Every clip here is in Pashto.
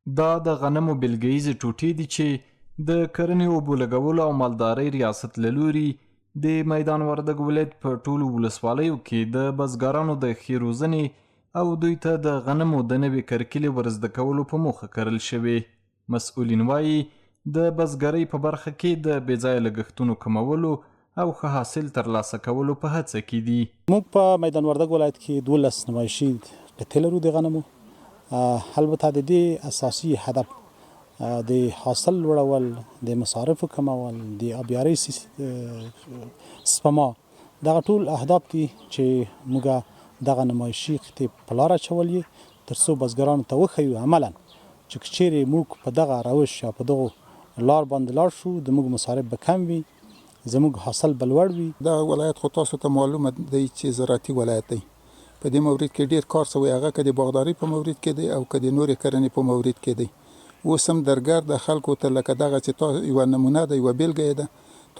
دا د غنمو بيلګه ټوټې دي چې د کرنې اوبو لګولو او مالدارۍ ریاست له لوري د میدان وردګ ولایت په ټولو ولسوالیو کې د بزګرانو د ښې روزنې او دوی ته د غنمو د نوې کرکیلې ورزده کولو په موخه کرل شوې. مسؤلین وایي د بزګرۍ په برخه کې د بېځایه لګښتونو کمولو او ښه حاصل ترلاسه کولو په هڅه کې دي. موږ په میدان وردګ ولایت کې 12 نمایشي قطعې لرو د غنمو. البته د دې اساسي هدف د حاصل لوړول، د مصارفو کمول، د آبیارۍ سپما، دغه ټول اهداف دي چې موږ دغه نمایشي قطعې په لاره اچولې تر څو بزګرانو ته وښیو عملا چې که چیرې موږ په دغه روش یا په دغو لار باندې لاړ شو د موږ مصارف به کم وي، زموږ حاصل به لوړ وي. دا ولایت خو تاسو ته معلومه دی چې زراعتي ولایت دی. په دې مورد کې ډیر کار شوی، هغه که د باغدارۍ په مورد کې دی او که د نورې کرنې په مورد کې دی. اوس هم درګر د خلکو ته لکه دغه چې تاسو یوه نمونه ده، یوه بیلګه ده،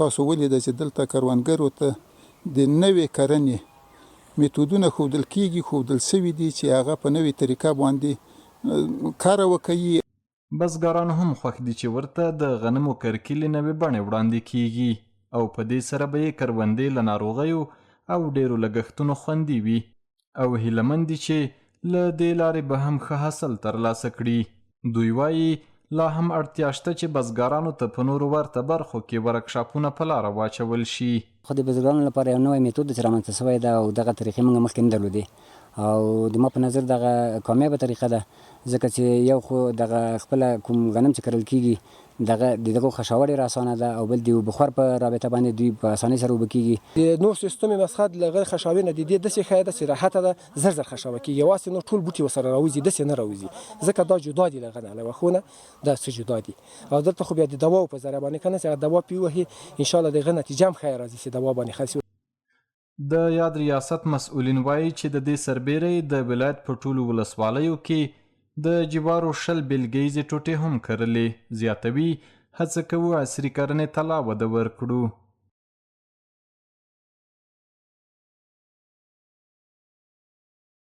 تاسو ولیده چې دلته کروندګرو ته د نوې کرنې میتودونه ښودل کېږي، ښودل سوي دي چې هغه په نوې طریقه باندې کار وکوي. بزګران هم خوښ دي چې ورته د غنمو کرکیلې نوې بڼې وړاندې کیږي او په دې سره به یې کروندې له ناروغیو او ډیرو لګښتونو خوندي وي او هیلهمند دي چې له دې لارې به هم ښه حاصل ترلاسه کړي. دوی وایي لا هم اړتیا شته چې بزګرانو ته په نورو ورته برخو کې ورکشاپونه په لاره واچول شي. خو د بزګرانو لپاره یو نوی میتود چې رامنځته شوی ده او دغه طریقې موږ مخکې نه درلودې او د ما په نظر دغه کامیابه طریقه ده، ځکه چې یو خو دغه خپله کوم غنم چې کرل کېږي دغه خشاوه ډېره اسانه ده او بل د بخار په رابطه باندې دوی په اسانۍ سره اوبه کېږي. د نور سیستم مسخد له غیر خشاوي نه د دې داسې ښه ده چې راحته ده، زر زر خشاوه کېږي، یوازې نور ټول بوټي ورسره راوځي، داسې نه راوځي ځکه دا جدا دي له غنه له وښونه دا څه جدا دي. او دلته خو بیا د دواو په ذریعه باندې که نه چې دوا پې ووهي انشاءالله د هغه نتیجه هم ښه راځي چې دوا باندې خاص. د یاد ریاست مسؤلین وایي چې د دې سربیرې د ولایت په ټولو ولسوالیو کې د جوارو 10 بيلګه ټوټې هم کرلې. زیاتوي هڅه کوو عصري کرنې ته لا وده ورکړو.